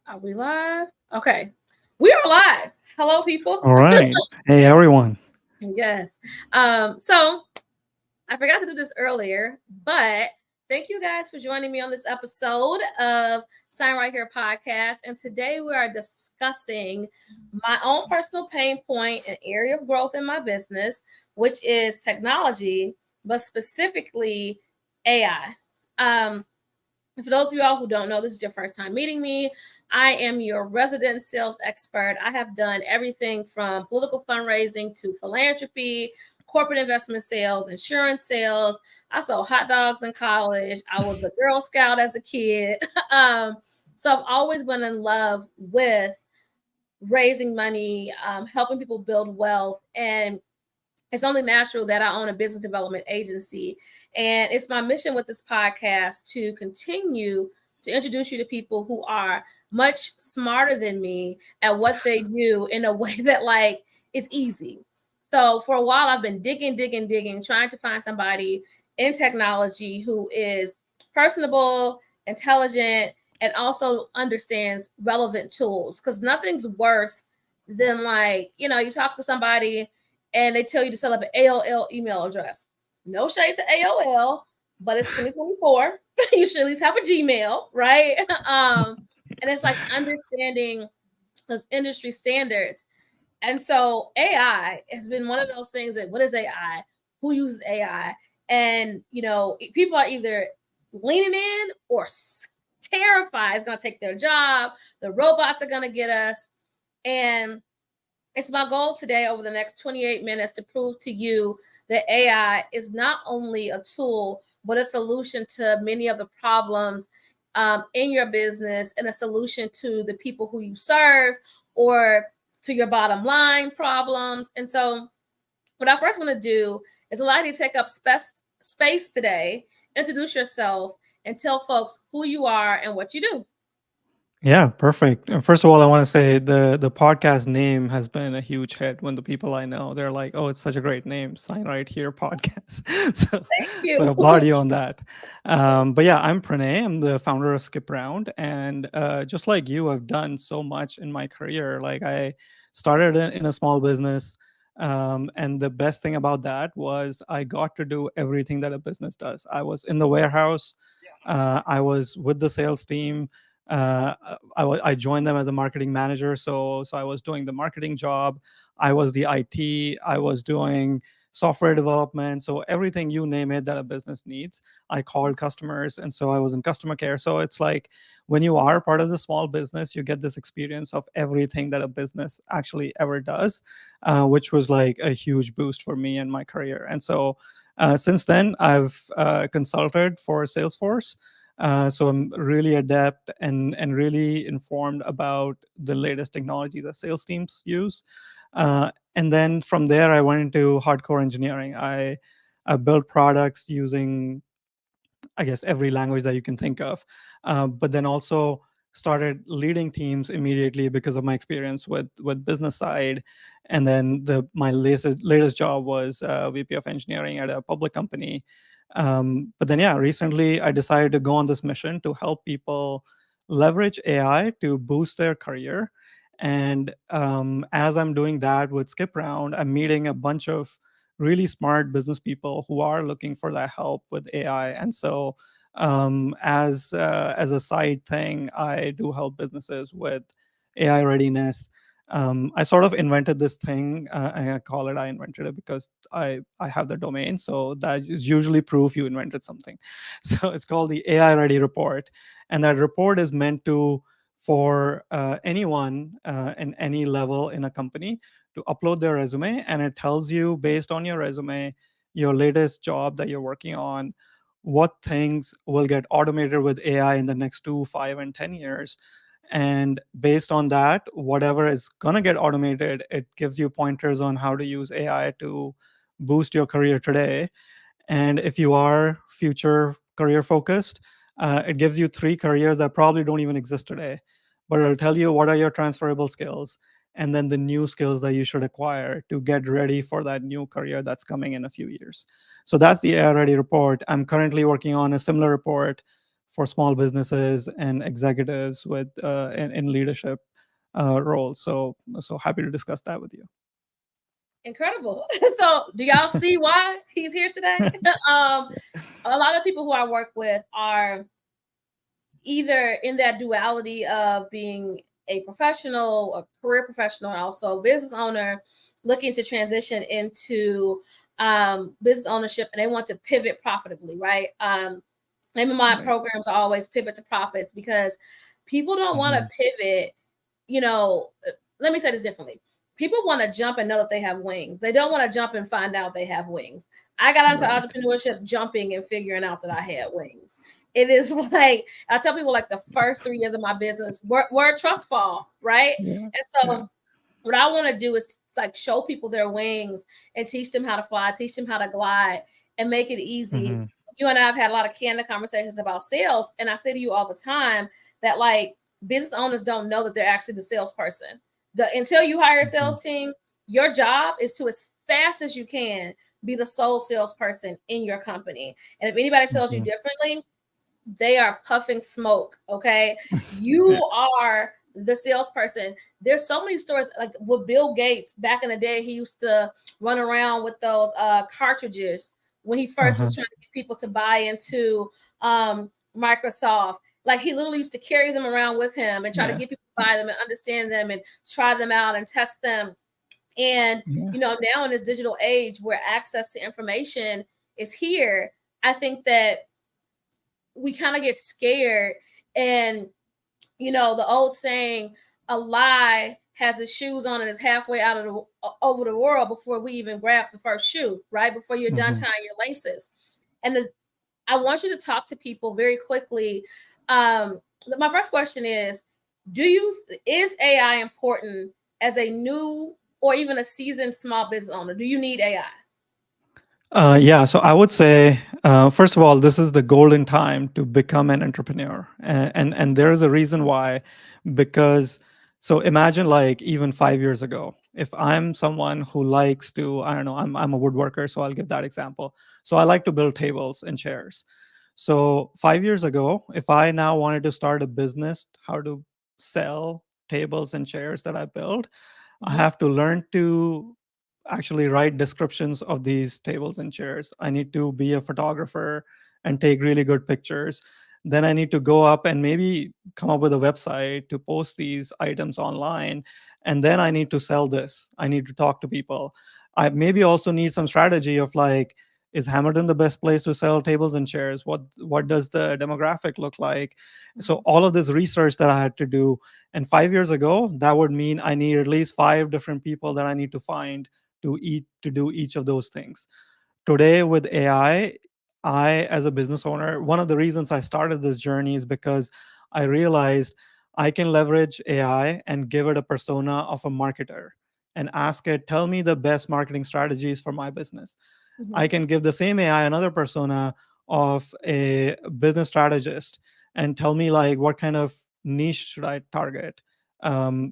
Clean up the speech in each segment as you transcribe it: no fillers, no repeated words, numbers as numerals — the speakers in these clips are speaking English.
Are we live? Okay. We are live. Hello, people. All right. Hey, everyone. Yes. So I forgot to do this earlier, but thank you guys for joining me on this episode of Sign Right Here podcast. And today we are discussing my own personal pain point and area of growth in my business, which is technology, but specifically AI. For those of y'all who don't know, this is your first time meeting me. I am your resident sales expert. I have done everything from political fundraising to philanthropy, corporate investment sales, insurance sales. I sold hot dogs in college. I was a Girl Scout as a kid. um, so I've always been in love with raising money, helping people build wealth, and it's only natural that I own a business development agency. And it's my mission with this podcast to continue to introduce you to people who are much smarter than me at what they do in a way that is easy. So for a while I've been digging, trying to find somebody in technology who is personable, intelligent, and also understands relevant tools. Because nothing's worse than you talk to somebody and they tell you to set up an AOL email address. No shade to AOL, but it's 2024. You should at least have a Gmail, right? And it's like understanding those industry standards. And so AI has been one of those things that what is AI? Who uses AI? And people are either leaning in or terrified it's going to take their job. The robots are going to get us. And it's my goal today over the next 28 minutes to prove to you that AI is not only a tool, but a solution to many of the problems in your business and a solution to the people who you serve or to your bottom line problems. And so, what I first want to do is allow you to take up space today, introduce yourself, and tell folks who you are and what you do. Yeah, perfect. And first of all, I want to say the podcast name has been a huge hit. When the people I know, they're like, "Oh, it's such a great name, Sign Right Here podcast." so, Thank so you. applaud you on that. But yeah, I'm Pranay. I'm the founder of Skip Round, and just like you, I've done so much in my career. Like I started in a small business. And the best thing about that was I got to do everything that a business does. I was in the warehouse. I was with the sales team. I joined them as a marketing manager, so I was doing the marketing job. I was the IT. I was doing software development. So everything you name it that a business needs, I called customers, and so I was in customer care. So it's like when you are part of the small business, you get this experience of everything that a business actually ever does, which was like a huge boost for me in my career. And so since then, I've consulted for Salesforce. So I'm really adept and really informed about the latest technology that sales teams use. And then from there, I went into hardcore engineering. I built products using, I guess, every language that you can think of, but then also started leading teams immediately because of my experience with business side. And then my latest job was VP of engineering at a public company. But then yeah, recently I decided to go on this mission to help people leverage AI to boost their career. And as I'm doing that with Skip Round, I'm meeting a bunch of really smart business people who are looking for that help with AI. And so, as a side thing, I do help businesses with AI readiness. I sort of invented this thing, and I call it I invented it because I have the domain, so that is usually proof you invented something. So it's called the AI Ready Report, and that report is meant to for anyone in any level in a company to upload their resume, and it tells you based on your resume, your latest job that you're working on, what things will get automated with AI in the next 2, 5, and 10 years. And based on that, whatever is going to get automated, it gives you pointers on how to use AI to boost your career today. And if you are future career focused, it gives you 3 careers that probably don't even exist today, but it'll tell you what are your transferable skills and then the new skills that you should acquire to get ready for that new career that's coming in a few years. So that's the AI Ready report. I'm currently working on a similar report for small businesses and executives with in leadership roles. So happy to discuss that with you. Incredible. So, do y'all see why he's here today? A lot of people who I work with are either in that duality of being a professional, a career professional, and also a business owner looking to transition into business ownership, and they want to pivot profitably, right? Maybe my Right. programs are always pivot to profits because people don't want to Mhm. pivot. You know, let me say this differently. People want to jump and know that they have wings. They don't want to jump and find out they have wings. I got into Right. entrepreneurship jumping and figuring out that I had wings. It is like I tell people, like the first 3 years of my business were a trust fall, right? Yeah. And Yeah. so what I want to do is like show people their wings and teach them how to fly, teach them how to glide, and make it easy. Hmm. You and I have had a lot of candid conversations about sales, and I say to you all the time that like business owners don't know that they're actually the salesperson. The Until you hire a Hmm. sales team, your job is to, as fast as you can, be the sole salesperson in your company. And if anybody tells you Hmm. differently, they are puffing smoke. Okay, you Yeah. are the salesperson. There's so many stories, like with Bill Gates back in the day. He used to run around with those cartridges when he first Uh-huh. was trying to get people to buy into Microsoft. Like he literally used to carry them around with him and try to Yeah. get people to buy them and understand them and try them out and test them. And Yeah. now in this digital age where access to information is here, I think that we kind of get scared. And the old saying, a lie has its shoes on and is halfway out of over the world before we even grab the first shoe, right? Before you're done Hmm. tying your laces. And I want you to talk to people very quickly. My first question is AI important as a new or even a seasoned small business owner? Do you need AI? Yeah, so I would say, first of all, this is the golden time to become an entrepreneur, and there is a reason why, because so imagine like even 5 years ago, if I'm someone who likes to, I don't know, I'm a woodworker, so I'll give that example. So I like to build tables and chairs. So 5 years ago, if I now wanted to start a business, how to sell tables and chairs that I build, I Mhm. have to learn to actually write descriptions of these tables and chairs. I need to be a photographer and take really good pictures. Then I need to go up and maybe come up with a website to post these items online. And then I need to sell this. I need to talk to people. I maybe also need some strategy of like, is Hamilton the best place to sell tables and chairs? What does the demographic look like? So Mhm. all of this research that I had to do, and 5 years ago, that would mean I need at least five different people that I need to find to do each of those things. Today with AI, as a business owner, one of the reasons I started this journey is because I realized I can leverage AI and give it a persona of a marketer and ask it, tell me the best marketing strategies for my business. I Mhm. can give the same AI another persona of a business strategist and tell me like what kind of niche should I target.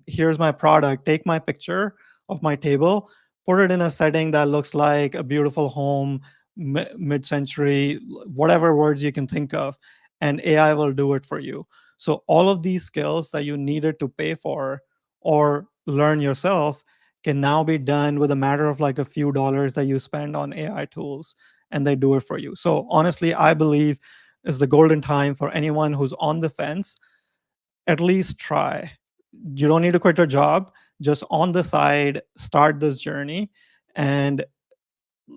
Here's my product. Take my picture of my table, put it in a setting that looks like a beautiful home, mid-century, whatever words you can think of, and AI will do it for you. So all of these skills that you needed to pay for or learn yourself can now be done with a matter of like a few dollars that you spend on AI tools, and they do it for you. So honestly, I believe is the golden time for anyone who's on the fence. At least try. You don't need to quit your job. Just on the side, start this journey and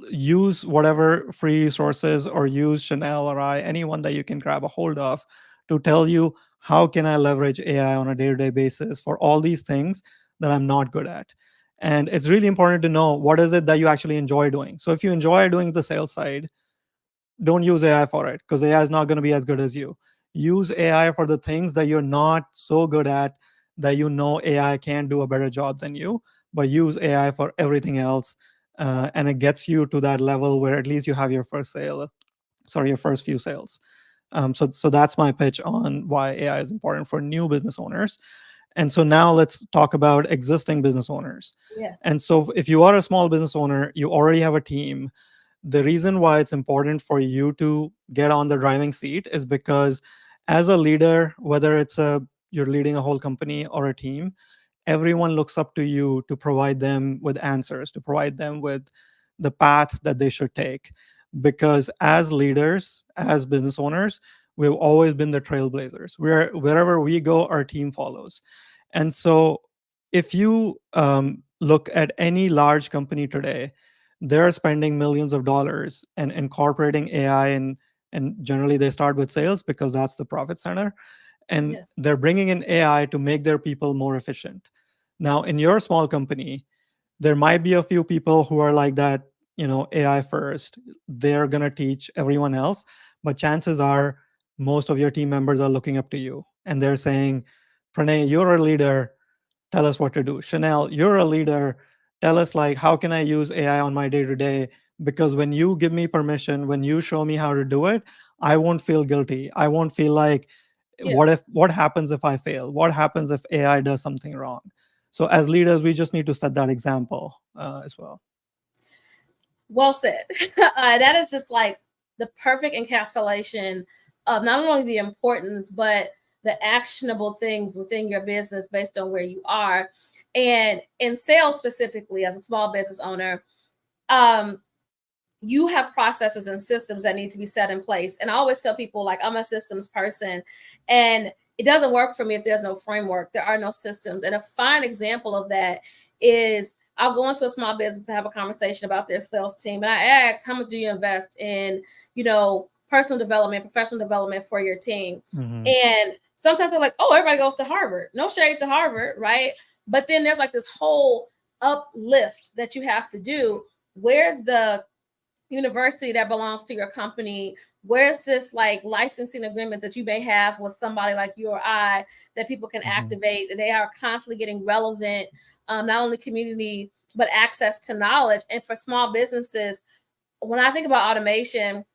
use whatever free resources, or use Chanel or anyone that you can grab a hold of to tell you how can I leverage AI on a day-to-day basis for all these things that I'm not good at. And it's really important to know what is it that you actually enjoy doing. So if you enjoy doing the sales side, don't use AI for it, because AI is not going to be as good as you. Use AI for the things that you're not so good at, that AI can do a better job than you, but use AI for everything else. And it gets you to that level where at least you have your first sale, sorry, your first few sales. So that's my pitch on why AI is important for new business owners. And so now let's talk about existing business owners. Yeah. And so if you are a small business owner, you already have a team. The reason why it's important for you to get on the driving seat is because as a leader, whether you're leading a whole company or a team, everyone looks up to you to provide them with answers, to provide them with the path that they should take. Because as leaders, as business owners, we've always been the trailblazers. Wherever we go, our team follows. And so if you look at any large company today, they're spending millions of dollars and incorporating AI, and generally they start with sales because that's the profit center, and Yes. they're bringing in AI to make their people more efficient. Now, in your small company, there might be a few people who are like that, AI first. They're going to teach everyone else, but chances are most of your team members are looking up to you and they're saying, Pranay, you're a leader, tell us what to do. Chanel, you're a leader, tell us, like, how can I use AI on my day to day? Because when you give me permission, when you show me how to do it, I won't feel guilty. I won't feel like, Yeah. what happens if I fail? What happens if AI does something wrong? So as leaders, we just need to set that example as well. Well said. That is just like the perfect encapsulation of not only the importance, but the actionable things within your business based on where you are. And in sales specifically, as a small business owner, um, you have processes and systems that need to be set in place. And I always tell people, like, I'm a systems person, and it doesn't work for me if there's no framework. There are no systems. And a fine example of that is I'll go into a small business to have a conversation about their sales team. And I ask, how much do you invest in, personal development, professional development for your team? Mm-hmm. And sometimes they're like, oh, everybody goes to Harvard. No shade to Harvard, right? But then there's like this whole uplift that you have to do. Where's the university that belongs to your company? Where's this like licensing agreement that you may have with somebody like you or I that people can activate? They are constantly getting relevant, not only community, but access to knowledge. And for small businesses, when I think about automation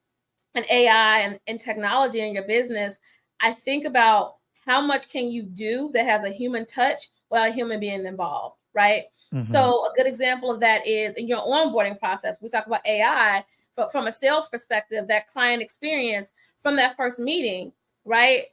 and AI and technology in your business, I think about how much can you do that has a human touch without a human being involved, right? So a good example of that is in your onboarding process. We talk about AI, but from a sales perspective, that client experience from that first meeting, right?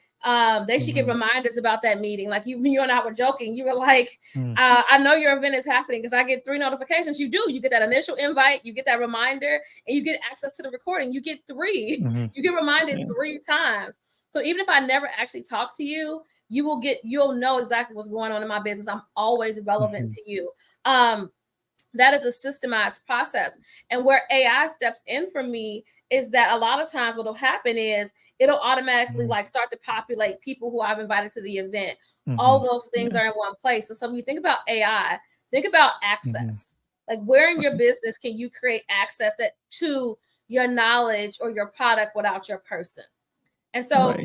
They should get reminders about that meeting. Like you and I were joking. You were like, I know your event is happening because I get 3 notifications. You do. You get that initial invite, you get that reminder, and you get access to the recording. You get 3. You get reminded 3 times. So even if I never actually talk to you, you'll know exactly what's going on in my business. I'm always relevant to you. That is a systemized process. And where AI steps in for me is that a lot of times what will happen is it'll automatically like start to populate people who I've invited to the event. All those things are in one place. And so when you think about AI, think about access. Like where in your business can you create access to your knowledge or your product without your person? And so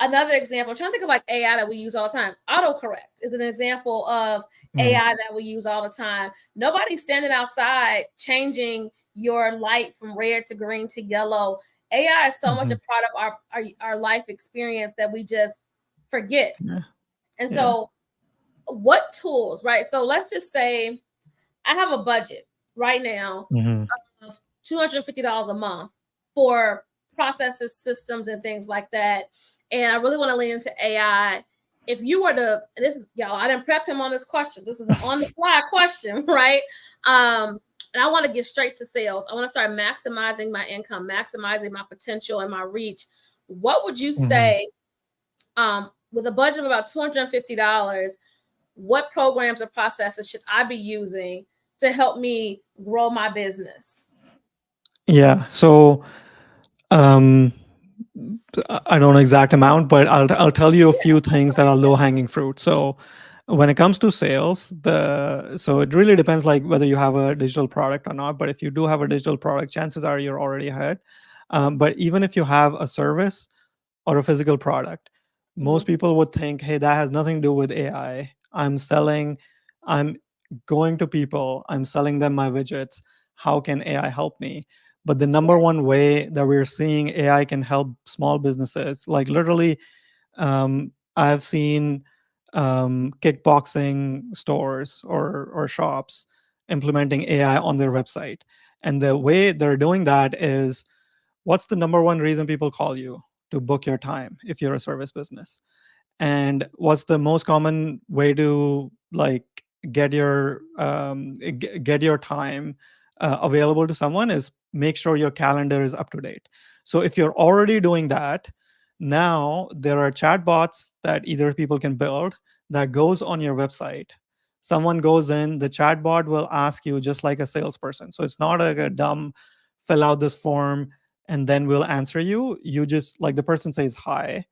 another example, I'm trying to think of like AI that we use all the time. Autocorrect is an example of AI that we use all the time. Nobody's standing outside changing your light from red to green to yellow. AI is so much a part of our life experience that we just forget. And so what tools, right? So let's just say I have a budget right now of $250 a month for processes, systems, and things like that. And I really want to lean into AI. If you were to, and this is, y'all, I didn't prep him on this question. This is an on the fly question, right? And I want to get straight to sales. I want to start maximizing my income, maximizing my potential and my reach. What would you say, with a budget of about $250, what programs or processes should I be using to help me grow my business? Yeah. So, I don't know exact amount, but I'll tell you a few things that are low hanging fruit. So when it comes to sales, so it really depends, like whether you have a digital product or not. But if you do have a digital product, chances are you're already ahead. But even if you have a service or a physical product, most people would think, hey, that has nothing to do with AI. I'm going to people, I'm selling them my widgets. How can AI help me? But the number one way that we're seeing AI can help small businesses, like literally, I've seen kickboxing stores or shops implementing AI on their website. And the way they're doing that is, what's the number one reason people call you? to book your time if you're a service business. And what's the most common way to like get your time available to someone is make sure your calendar is up to date. So if you're already doing that, now there are chatbots that either people can build that goes on your website. Someone goes in, the chatbot will ask you just like a salesperson. So it's not like a dumb fill out this form and then we'll answer you. You just like the person says hi.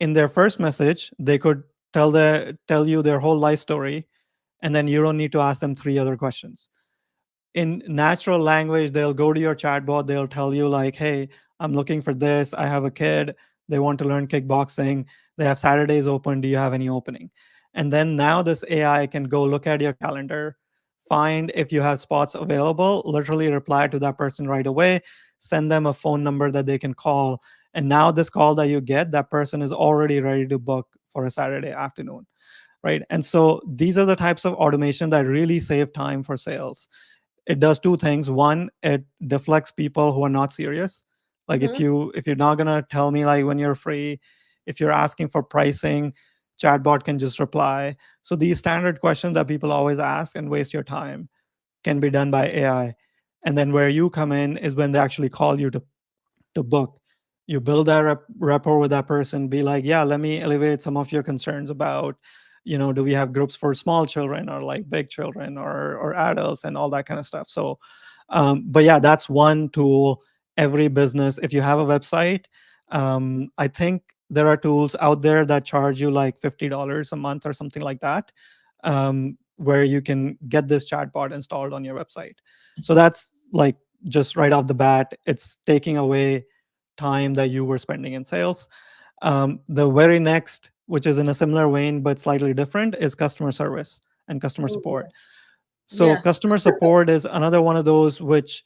In their first message, they could tell you their whole life story, and then you don't need to ask them three other questions. In natural language, they'll go to your chatbot, they'll tell you like, hey, I'm looking for this, I have a kid, they want to learn kickboxing, they have Saturdays open, do you have any opening? And then now this AI can go look at your calendar, find if you have spots available, literally reply to that person right away, send them a phone number that they can call. And now this call that you get, that person is already ready to book for a Saturday afternoon, right? And so these are the types of automation that really save time for sales. It does two things. One, it deflects people who are not serious. Like Mm-hmm. if you're not gonna tell me like when you're free, if you're asking for pricing, chatbot can just reply. So these standard questions that people always ask and waste your time can be done by AI. And then where you come in is when they actually call you to book. You build that rapport with that person, be like, yeah, let me alleviate some of your concerns about, do we have groups for small children or like big children or adults and all that kind of stuff. So but yeah, that's one tool. Every business, if you have a website, I think there are tools out there that charge you like $50 a month or something like that, where you can get this chatbot installed on your website. So that's like just right off the bat, it's taking away time that you were spending in sales. The very next, which is in a similar vein but slightly different, is customer service and customer Ooh, support. So yeah. customer support is another one of those which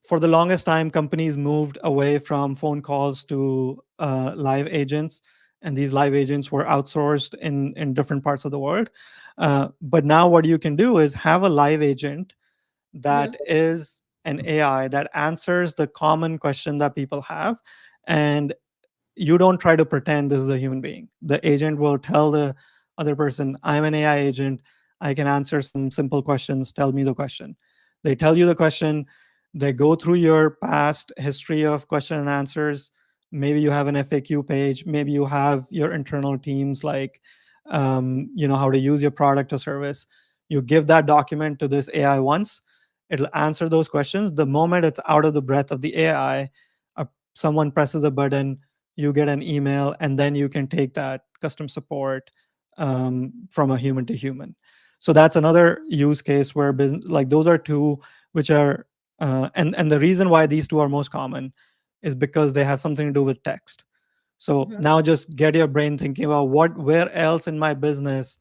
for the longest time companies moved away from phone calls to live agents, and these live agents were outsourced in different parts of the world. But now what you can do is have a live agent Mm-hmm. that is an AI that answers the common question that people have, and you don't try to pretend this is a human being. The agent will tell the other person, I'm an AI agent, I can answer some simple questions, tell me the question. They tell you the question, they go through your past history of question and answers. Maybe you have an FAQ page, maybe you have your internal teams like how to use your product or service. You give that document to this AI once, it'll answer those questions. The moment it's out of the breath of the AI, someone presses a button, you get an email, and then you can take that custom support from a human to human. So that's another use case where business, like those are two which are and the reason why these two are most common is because they have something to do with text. So Mm-hmm. now just get your brain thinking about where else in my business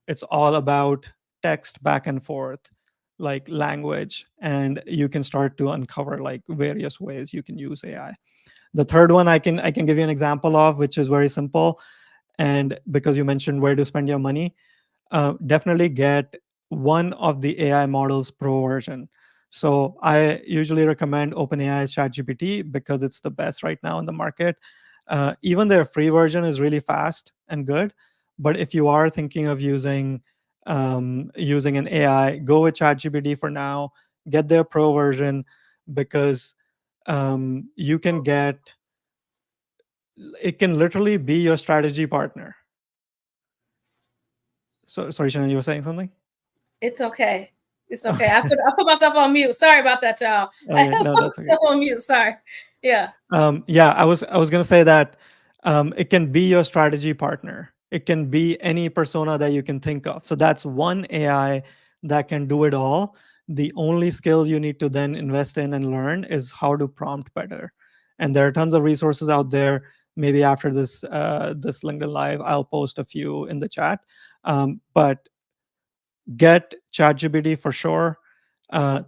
it's all about text back and forth, like language, and you can start to uncover like various ways you can use AI. The third one I can give you an example of, which is very simple. And because you mentioned where to spend your money, definitely get one of the AI models pro version. So I usually recommend OpenAI's ChatGPT because it's the best right now in the market. Even their free version is really fast and good. But if you are thinking of using an AI, go with ChatGPT for now. Get their pro version because you can get it can literally be your strategy partner. So sorry, Shannon, you were saying something? It's okay. It's okay. Okay. I put myself on mute. Sorry about that, y'all. I Okay, put no, that's okay. myself on mute. Sorry. Yeah. Yeah, I was gonna say that it can be your strategy partner. It can be any persona that you can think of. So that's one AI that can do it all. The only skill you need to then invest in and learn is how to prompt better. And there are tons of resources out there. Maybe after this LinkedIn Live, I'll post a few in the chat. But get ChatGPT for sure.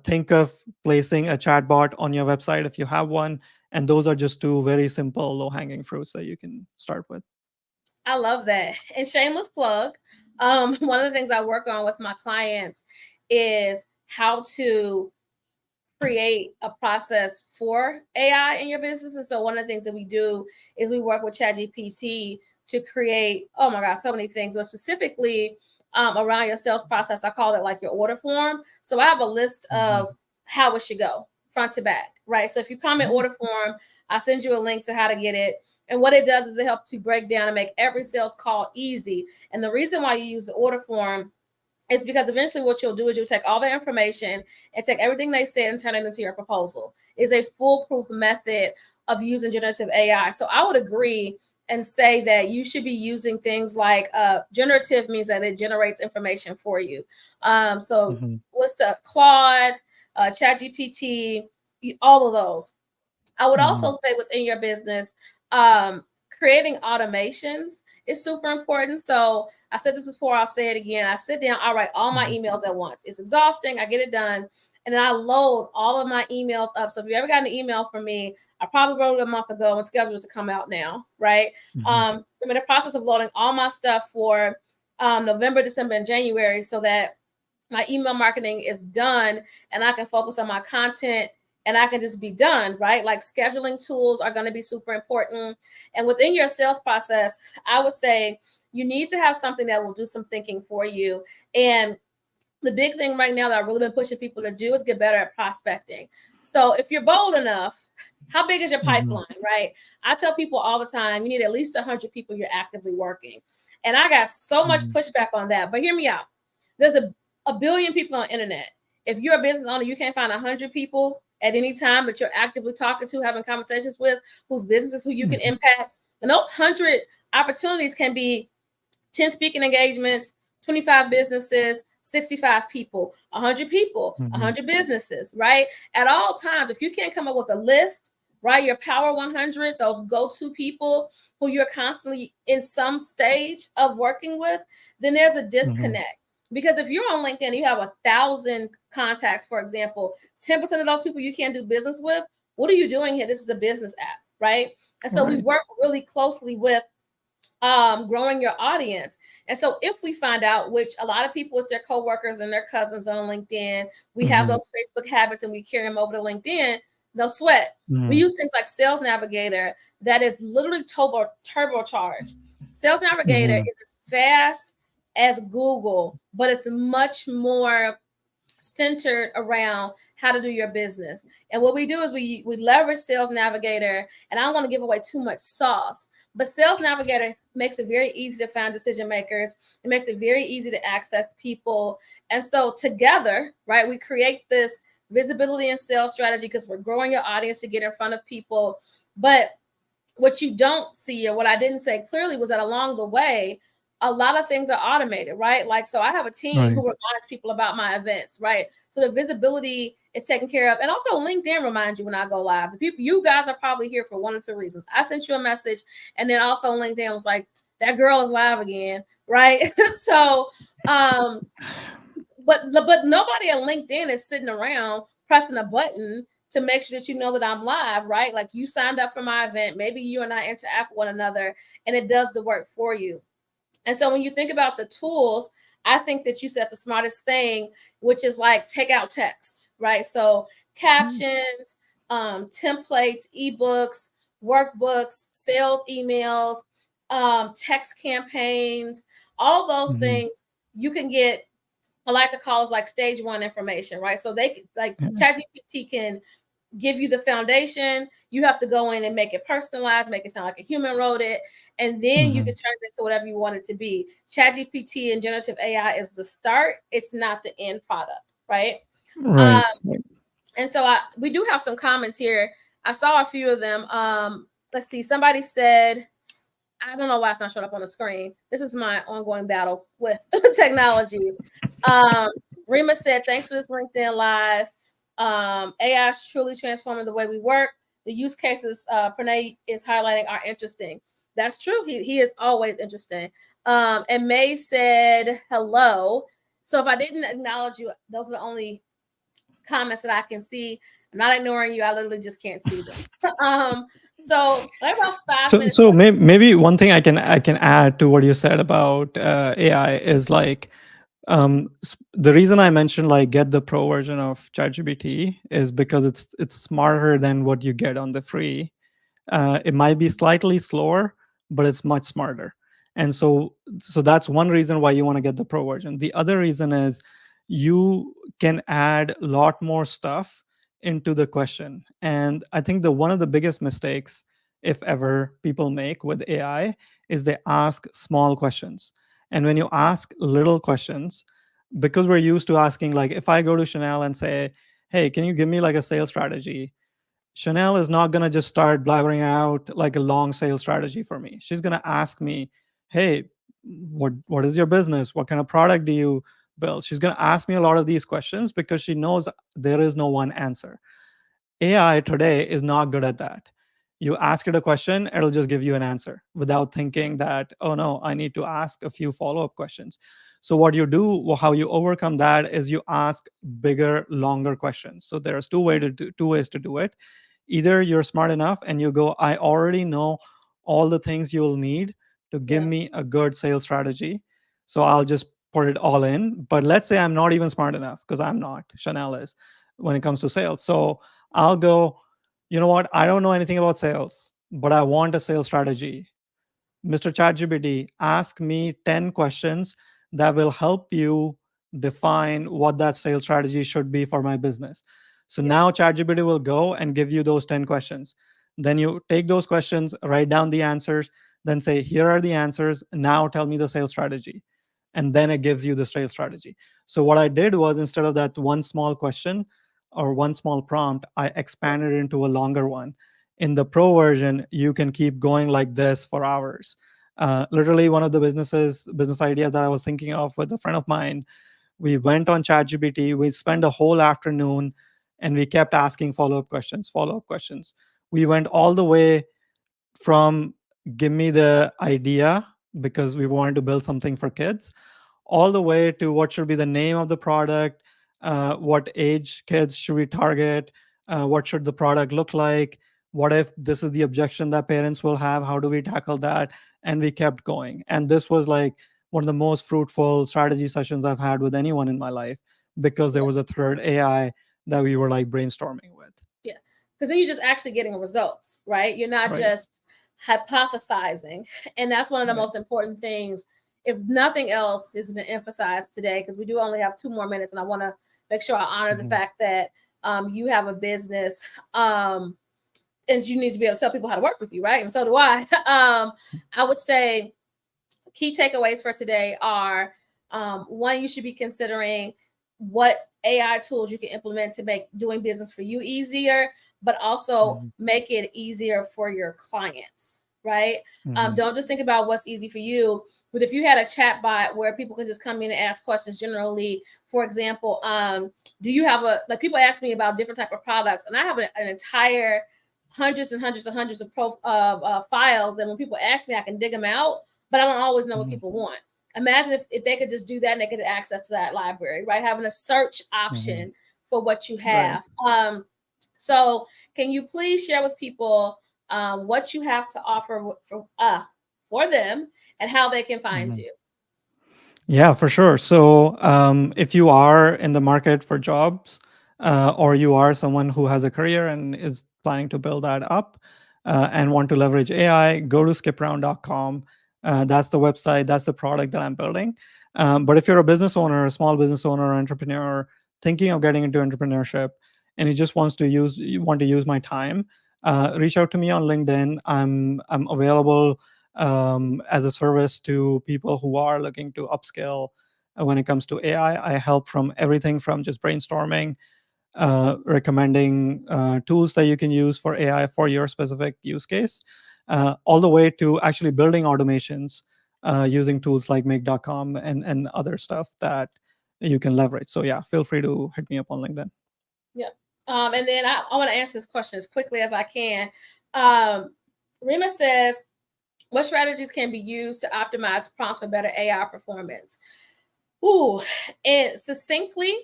Think of placing a chatbot on your website if you have one. And those are just two very simple, low hanging fruits that you can start with. I love that. And shameless plug. One of the things I work on with my clients is how to create a process for AI in your business. And so one of the things that we do is we work with ChatGPT to create, oh my gosh, so many things, but specifically around your sales process. I call it like your order form. So I have a list of how it should go front to back, right? So if you come in order form, I send you a link to how to get it. And what it does is it helps you break down and make every sales call easy. And the reason why you use the order form is because eventually what you'll do is you'll take all the information and take everything they said and turn it into your proposal. It's a foolproof method of using generative AI. So I would agree and say that you should be using things like generative means that it generates information for you. What's the Claude, ChatGPT, all of those. I would also say within your business, creating automations is super important. So I said this before, I'll say it again. I sit down, I write all my emails at once. It's exhausting. I get it done. And then I load all of my emails up. So if you ever got an email from me, I probably wrote it a month ago and scheduled it to come out now, right? I'm in the process of loading all my stuff for November, December, and January so that my email marketing is done and I can focus on my content and I can just be done, right? Like scheduling tools are going to be super important. And within your sales process, I would say you need to have something that will do some thinking for you. And the big thing right now that I've really been pushing people to do is get better at prospecting. So if you're bold enough, how big is your pipeline, right? I tell people all the time, you need at least 100 people you're actively working. And I got so much pushback on that. But hear me out. There's a billion people on the internet. If you're a business owner, you can't find 100 people at any time that you're actively talking to, having conversations with, whose businesses, who you can impact. And those 100 opportunities can be 10 speaking engagements, 25 businesses, 65 people, 100 people, 100 businesses, right? At all times, if you can't come up with a list, right, your power 100, those go-to people who you're constantly in some stage of working with, then there's a disconnect. Because if you're on LinkedIn, you have 1,000 contacts, for example, 10% of those people you can't do business with. What are you doing here? This is a business app, right? And so we work really closely with growing your audience. And so if we find out, which a lot of people, it's their coworkers and their cousins on LinkedIn, we have those Facebook habits and we carry them over to LinkedIn, no sweat. We use things like Sales Navigator that is literally turbocharged. Sales Navigator is as fast as Google, but it's much more centered around how to do your business. And what we do is we leverage Sales Navigator, and I don't want to give away too much sauce, but Sales Navigator makes it very easy to find decision makers. It makes it very easy to access people. And so together, right, we create this visibility and sales strategy because we're growing your audience to get in front of people. But what you don't see, or what I didn't say clearly, was that along the way, a lot of things are automated, right? Like, so I have a team who reminds people about my events, right? So the visibility is taken care of. And also LinkedIn reminds you when I go live. The people, you guys are probably here for one or two reasons. I sent you a message, and then also LinkedIn was like, that girl is live again, right? So, but nobody at LinkedIn is sitting around pressing a button to make sure that you know that I'm live, right? Like, you signed up for my event. Maybe you and I interact with one another, and it does the work for you. And so when you think about the tools, I think that you said the smartest thing, which is like take out text, right? So captions, templates, ebooks, workbooks, sales emails, text campaigns, all those things you can get. I like to call it like stage one information, right? So they like ChatGPT can give you the foundation. You have to go in and make it personalized, make it sound like a human wrote it, and then you can turn it into whatever you want it to be. ChatGPT and generative AI is the start. It's not the end product, right? And so we do have some comments here. I saw a few of them. Let's see. Somebody said, I don't know why it's not showing up on the screen. This is my ongoing battle with technology. Rima said, thanks for this LinkedIn Live. AI is truly transforming the way we work. The use cases Pranay is highlighting are interesting. That's true. He is always interesting. And May said, hello. So if I didn't acknowledge you, those are the only comments that I can see. I'm not ignoring you. I literally just can't see them. So about 5 minutes. So maybe one thing I can add to what you said about AI is like, The reason I mentioned like get the pro version of ChatGPT is because it's smarter than what you get on the free. It might be slightly slower, but it's much smarter. And so that's one reason why you want to get the pro version. The other reason is you can add a lot more stuff into the question. And I think the one of the biggest mistakes, if ever, people make with AI is they ask small questions. And when you ask little questions, because we're used to asking, like, if I go to Chanel and say, hey, can you give me like a sales strategy? Chanel is not going to just start blabbering out like a long sales strategy for me. She's going to ask me, hey, what is your business? What kind of product do you build? She's going to ask me a lot of these questions because she knows there is no one answer. AI today is not good at that. You ask it a question, it'll just give you an answer without thinking that, oh no, I need to ask a few follow up questions. So, what you do, how you overcome that is you ask bigger, longer questions. So, there's two ways to do it. Either you're smart enough and you go, I already know all the things you'll need to give Yeah. me a good sales strategy. So, I'll just put it all in. But let's say I'm not even smart enough because I'm not, Chanel is when it comes to sales. So, I'll go, you know what? I don't know anything about sales, but I want a sales strategy. Mr. ChatGPT, ask me 10 questions that will help you define what that sales strategy should be for my business. So Yeah. now ChatGPT will go and give you those 10 questions. Then you take those questions, write down the answers, then say, here are the answers. Now tell me the sales strategy. And then it gives you the sales strategy. So what I did was instead of that one small question or one small prompt, I expanded it into a longer one. In the pro version, you can keep going like this for hours. Literally, one of the business ideas that I was thinking of with a friend of mine, we went on ChatGPT, we spent a whole afternoon, and we kept asking follow up questions. We went all the way from give me the idea because we wanted to build something for kids, all the way to what should be the name of the product, what age kids should we target, what should the product look like, what if this is the objection that parents will have, how do we tackle that? And we kept going. And this was like one of the most fruitful strategy sessions I've had with anyone in my life because there was a third AI that we were like brainstorming with. Yeah. Because then you're just actually getting results, right? You're not Right. just hypothesizing. And that's one of the Right. most important things, if nothing else has been emphasized today, because we do only have 2 more minutes. And I want to make sure I honor the Mhm. fact that you have a business and you need to be able to tell people how to work with you, right? And so do I. I would say key takeaways for today are one, you should be considering what AI tools you can implement to make doing business for you easier, but also Mhm. make it easier for your clients, right? Mhm. Don't just think about what's easy for you, but if you had a chat bot where people can just come in and ask questions generally, for example, do you have a, like people ask me about different type of products, and I have an entire hundreds and hundreds and hundreds of files that when people ask me, I can dig them out, but I don't always know what Mhm. people want. Imagine if they could just do that and they could have access to that library, right? Having a search Mhm. option for what you Right. have. So can you please share with people what you have to offer for them and how they can find Mhm. you? Yeah, for sure. So, if you are in the market for jobs, or you are someone who has a career and is planning to build that up, and want to leverage AI, go to skipround.com. That's the website, that's the product that I'm building. But if you're a business owner, a small business owner, or entrepreneur thinking of getting into entrepreneurship, and you want to use my time, reach out to me on LinkedIn. I'm available as a service to people who are looking to upskill when it comes to AI. I help from everything from just brainstorming, recommending tools that you can use for AI for your specific use case, all the way to actually building automations using tools like make.com and other stuff that you can leverage. So, yeah, feel free to hit me up on LinkedIn. Yep. And then I want to answer this question as quickly as I can. Rima says, what strategies can be used to optimize prompts for better AI performance? Ooh, and succinctly,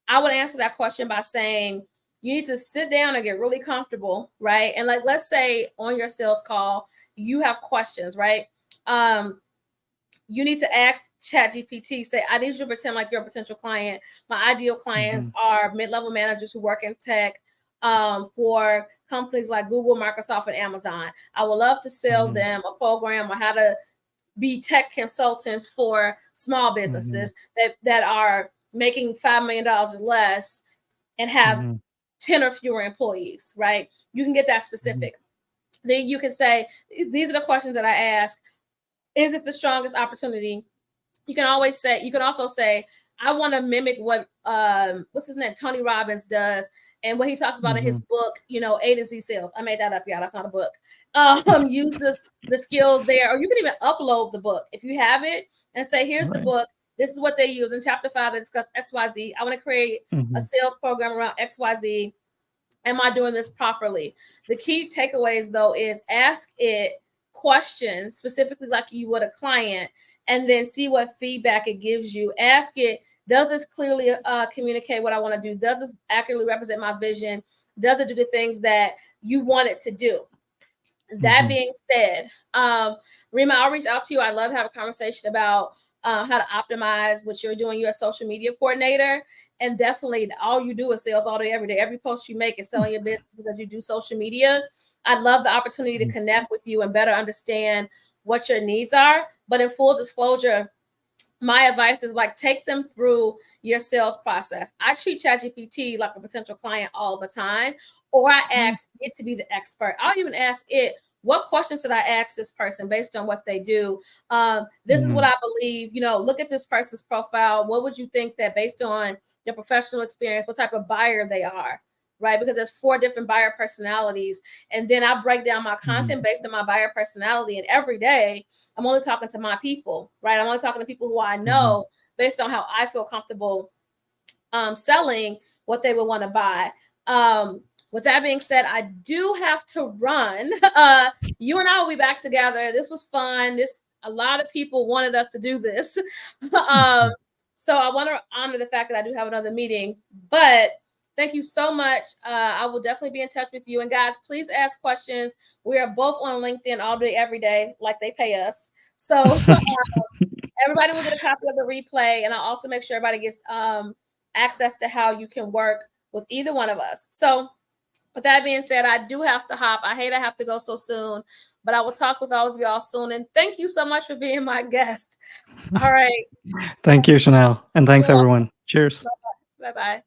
I would answer that question by saying you need to sit down and get really comfortable, right? And like, let's say on your sales call, you have questions, right? Um, you need to ask ChatGPT, say, I need you to pretend like you're a potential client. My ideal clients are mid-level managers who work in tech for companies like Google, Microsoft, and Amazon. I would love to sell them a program on how to be tech consultants for small businesses that are making $5 million or less and have 10 or fewer employees, right? You can get that specific. Then you can say, these are the questions that I ask. Is this the strongest opportunity? You can also say, I want to mimic what what's his name, Tony Robbins does, and what he talks about in his book, A to Z Sales. I made that up, y'all. That's not a book. Use the skills there, or you can even upload the book if you have it and say, here's the book. This is what they use in chapter 5. They discuss XYZ. I want to create a sales program around XYZ. Am I doing this properly? The key takeaways, though, is ask it questions specifically like you would a client, and then see what feedback it gives you. Ask it, does this clearly communicate what I want to do? Does this accurately represent my vision? Does it do the things that you want it to do? That being said, Rima, I'll reach out to you. I'd love to have a conversation about how to optimize what you're doing. You're a social media coordinator, and definitely all you do is sales all day, every day. Every post you make is selling your business because you do social media. I'd love the opportunity to connect with you and better understand what your needs are. But in full disclosure, my advice is take them through your sales process. I treat ChatGPT like a potential client all the time, or I ask it to be the expert. I'll even ask it, what questions should I ask this person based on what they do? This is what I believe, look at this person's profile. What would you think that based on your professional experience, what type of buyer they are? Right? Because there's 4 different buyer personalities. And then I break down my content based on my buyer personality. And every day I'm only talking to my people, right? I'm only talking to people who I know based on how I feel comfortable selling what they would want to buy. With that being said, I do have to run. You and I will be back together. This was fun. A lot of people wanted us to do this. So I want to honor the fact that I do have another meeting, but thank you so much. I will definitely be in touch with you. And guys, please ask questions. We are both on LinkedIn all day, every day, like they pay us. So everybody will get a copy of the replay. And I'll also make sure everybody gets access to how you can work with either one of us. So with that being said, I do have to hop. I hate I have to go so soon, but I will talk with all of y'all soon. And thank you so much for being my guest. All right. Thank you, Chanel. And thanks, everyone. Cheers. Bye-bye.